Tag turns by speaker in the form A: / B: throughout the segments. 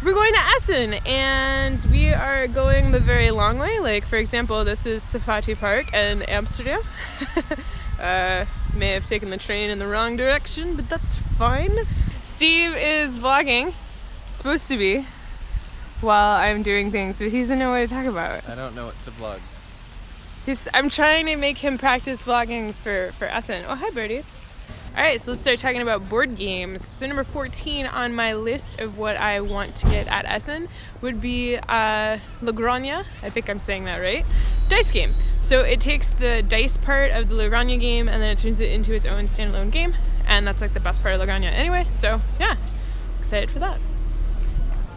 A: We're going to Essen, and we are going the very long way. Like, for example, this is Safati Park in Amsterdam. May have taken the train in the wrong direction, but that's fine. Steve is vlogging, supposed to be, while I'm doing things, but he doesn't know what to talk about.
B: I don't know what to vlog.
A: I'm trying to make him practice vlogging for Essen. Oh, hi birdies. Alright, so let's start talking about board games. So number 14 on my list of what I want to get at Essen would be Logranja, I think I'm saying that right, dice game. So it takes the dice part of the Logranja game and then it turns it into its own standalone game, and that's like the best part of Logranja anyway, so yeah, excited for that.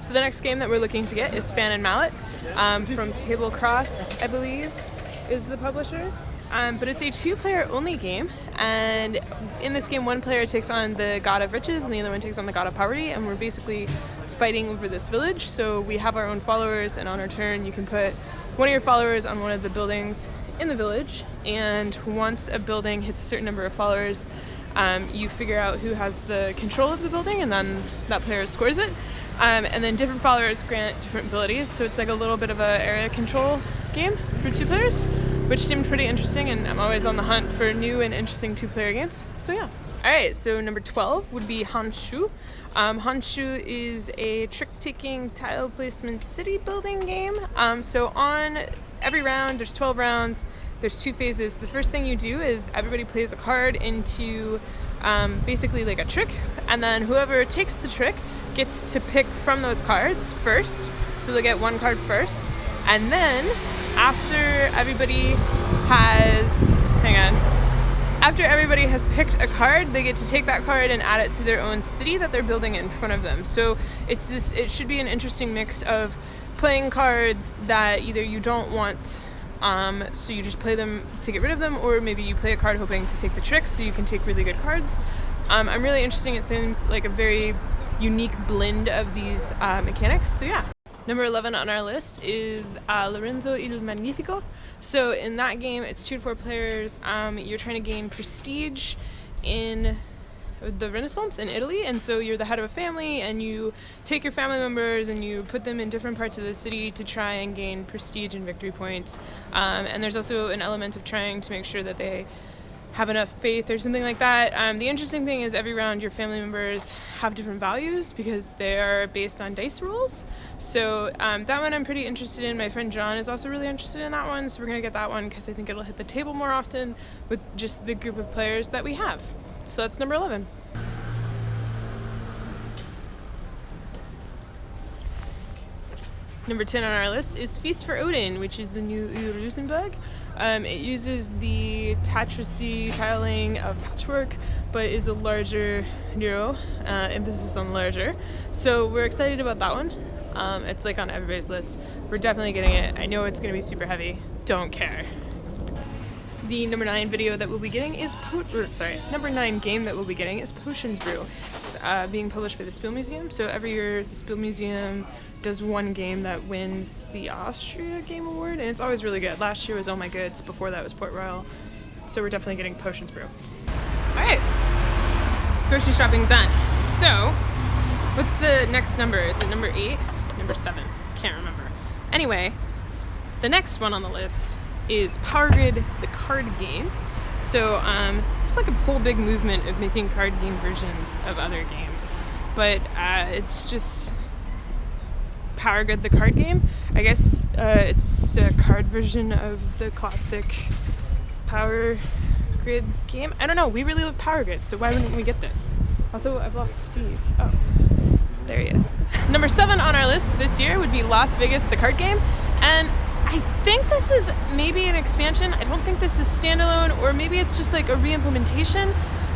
A: So the next game that we're looking to get is Fan and Mallet from Table Cross, I believe, is the publisher. But it's a two-player only game, and in this game one player takes on the god of riches and the other one takes on the god of poverty, and we're basically fighting over this village. So we have our own followers, and on our turn you can put one of your followers on one of the buildings in the village, and once a building hits a certain number of followers, you figure out who has the control of the building, and then that player scores it. And then different followers grant different abilities, so it's like a little bit of an area control game for two players, which seemed pretty interesting, and I'm always on the hunt for new and interesting two-player games, so yeah. Alright, so number 12 would be Handschuh. Handschuh is a trick-taking, tile placement, city building game. So on every round, there's 12 rounds, there's 2 phases. The first thing you do is everybody plays a card into basically like a trick, and then whoever takes the trick gets to pick from those cards first, so they'll get one card first, and then after everybody has picked a card, they get to take that card and add it to their own city that they're building in front of them. So it should be an interesting mix of playing cards that either you don't want, so you just play them to get rid of them, or maybe you play a card hoping to take the trick so you can take really good cards. I'm really interested. It seems like a very unique blend of these mechanics, so yeah. Number 11 on our list is Lorenzo il Magnifico. So in that game, it's 2 to 4 players. You're trying to gain prestige in the Renaissance in Italy, and so you're the head of a family, and you take your family members and you put them in different parts of the city to try and gain prestige and victory points. And there's also an element of trying to make sure that they have enough faith or something like that. The interesting thing is every round your family members have different values because they are based on dice rolls. So that one I'm pretty interested in. My friend John is also really interested in that one, so we're gonna get that one because I think it'll hit the table more often with just the group of players that we have. So that's number 11. Number 10 on our list is Feast for Odin, which is the new Rosenberg. It uses the Tatrisy tiling of Patchwork, but is a larger Nero, emphasis on larger. So we're excited about that one. It's like on everybody's list. We're definitely getting it. I know it's gonna be super heavy. Don't care. The number 9 video that we'll be getting is number 9 game that we'll be getting is Potions Brew. It's being published by the Spiel Museum. So every year the Spiel Museum does one game that wins the Austria Game Award, and it's always really good. Last year was Oh My Goods, before that was Port Royal. So we're definitely getting Potions Brew. Alright, grocery shopping done. So, what's the next number? Is it number 8? Number 7? Can't remember. Anyway, the next one on the list is Power Grid, the card game. So there's like a whole big movement of making card game versions of other games, but it's just Power Grid, the card game. I guess it's a card version of the classic Power Grid game. I don't know, we really love Power Grid, so why wouldn't we get this? Also, I've lost Steve. Oh, there he is. Number 7 on our list this year would be Las Vegas, the card game, and I think this is maybe an expansion. I don't think this is standalone, or maybe it's just like a re-implementation.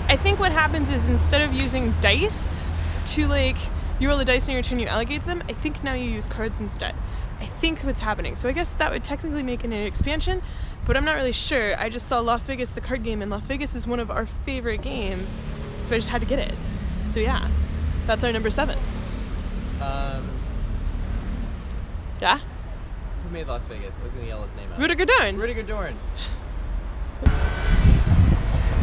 A: I think what happens is instead of using dice to like, you roll the dice on your turn, you allocate them, I think now you use cards instead. I think what's happening. So I guess that would technically make it an expansion, but I'm not really sure. I just saw Las Vegas, the card game, and Las Vegas is one of our favorite games, so I just had to get it. So yeah, that's our number 7. Yeah?
B: Who made Las Vegas? I was gonna yell his name out.
A: Rudiger Dorn.
B: Rudiger Dorn.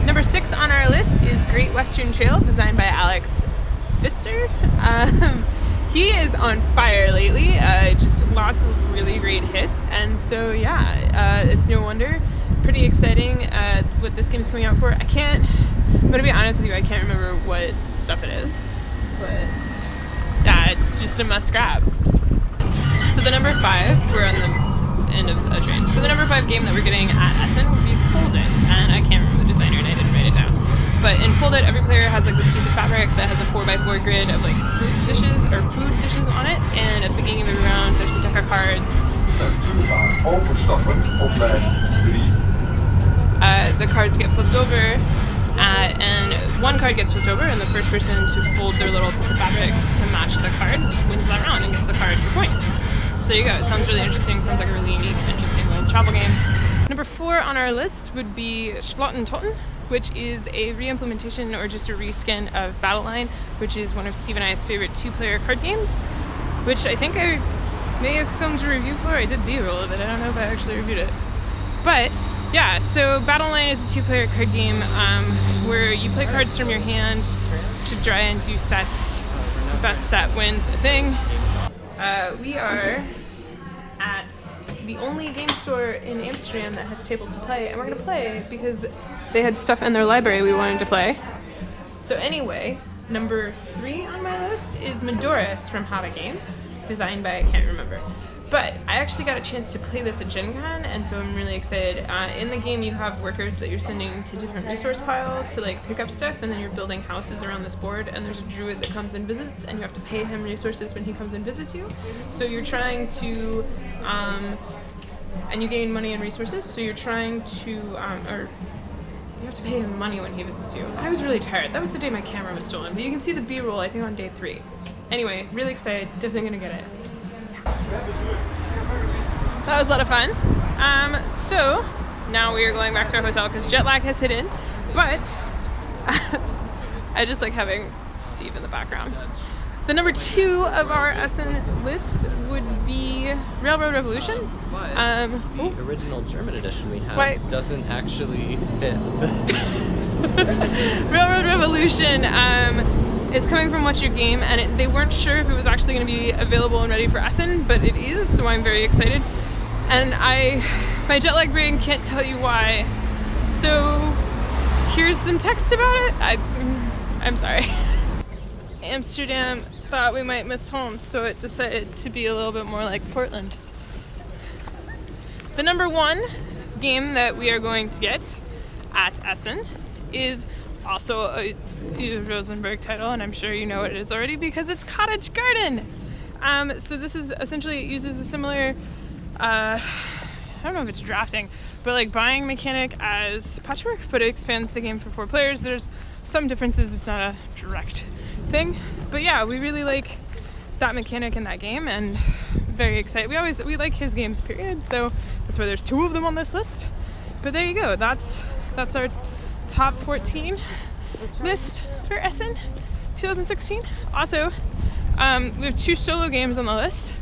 A: Number 6 on our list is Great Western Trail, designed by Alex Pfister. He is on fire lately, just lots of really great hits, and so yeah, it's no wonder. Pretty exciting what this game is coming out for. I'm gonna be honest with you, I can't remember what stuff it is, but yeah, it's just a must grab. So the number 5, we're on the end of a train. So the number 5 game that we're getting at Essen would be Fold It, and I can't remember the designer and I didn't write it down. But in Fold It, every player has like this piece of fabric that has a 4x4 grid of like fruit dishes or food dishes on it, and at the beginning of every round, there's a deck of cards. The cards get flipped over, and one card gets flipped over, and the first person to fold their little piece of fabric to match the card wins that round and gets the card for points. So there you go. It sounds really interesting. Sounds like a really unique, interesting little travel game. Number 4 on our list would be Schlotten Totten, which is a re-implementation or just a reskin of Battle Line, which is one of Steve and I's favorite 2-player card games, which I think I may have filmed a review for. I did B-roll of it. I don't know if I actually reviewed it. But yeah, so Battle Line is a 2-player card game where you play cards from your hand to try and do sets. Best set wins a thing. We are at the only game store in Amsterdam that has tables to play, and we're gonna play because they had stuff in their library we wanted to play. So anyway, number 3 on my list is Medoris from Hava Games, designed by I can't remember. But I actually got a chance to play this at Gen Con, and so I'm really excited. In the game you have workers that you're sending to different resource piles to like pick up stuff, and then you're building houses around this board, and there's a druid that comes and visits, and you have to pay him resources when he comes and visits you. So you're trying to, and you gain money and resources, so you're trying to, or you have to pay him money when he visits you. I was really tired. That was the day my camera was stolen, but you can see the B-roll I think on day 3. Anyway, really excited, definitely gonna get it. That was a lot of fun. So now we are going back to our hotel because jet lag has hit in, but I just like having Steve in the background. The number 2 of our Essen list would be Railroad Revolution.
B: But the original German edition we have doesn't actually fit.
A: Railroad Revolution is coming from What's Your Game, and they weren't sure if it was actually going to be available and ready for Essen, but it is, so I'm very excited. And my jet lag brain can't tell you why. So here's some text about it. I'm sorry. Amsterdam thought we might miss home, so it decided to be a little bit more like Portland. The number 1 game that we are going to get at Essen is also a Rosenberg title, and I'm sure you know what it is already because it's Cottage Garden. So this is essentially, it uses a similar, I don't know if it's drafting, but like buying mechanic as Patchwork, but it expands the game for 4 players. There's some differences, it's not a direct thing, but yeah, we really like that mechanic in that game and very excited. We like his games, period, so that's why there's 2 of them on this list. But there you go, that's our top 14 list for Essen 2016. Also, we have 2 solo games on the list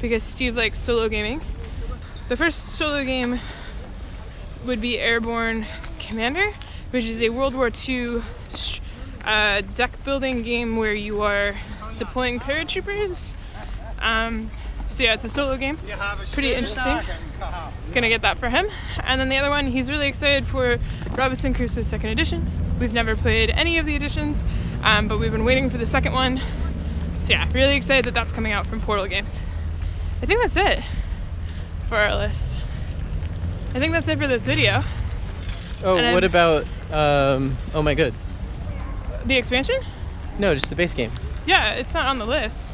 A: because Steve likes solo gaming. The first solo game would be Airborne Commander, which is a World War II deck building game where you are deploying paratroopers. So yeah, it's a solo game, pretty interesting. Gonna get that for him. And then the other one, he's really excited for Robinson Crusoe 2nd edition. We've never played any of the editions, but we've been waiting for the 2nd one. So yeah, really excited that that's coming out from Portal Games. I think that's it for our list. I think that's it for this video.
B: Oh, and what about Oh My Goods?
A: The expansion?
B: No, just the base game.
A: Yeah, it's not on the list.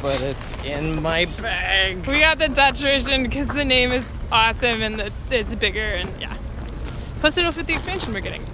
B: But it's in my bag.
A: We got the Dutch version because the name is awesome and it's bigger and yeah. Plus it'll fit the expansion we're getting.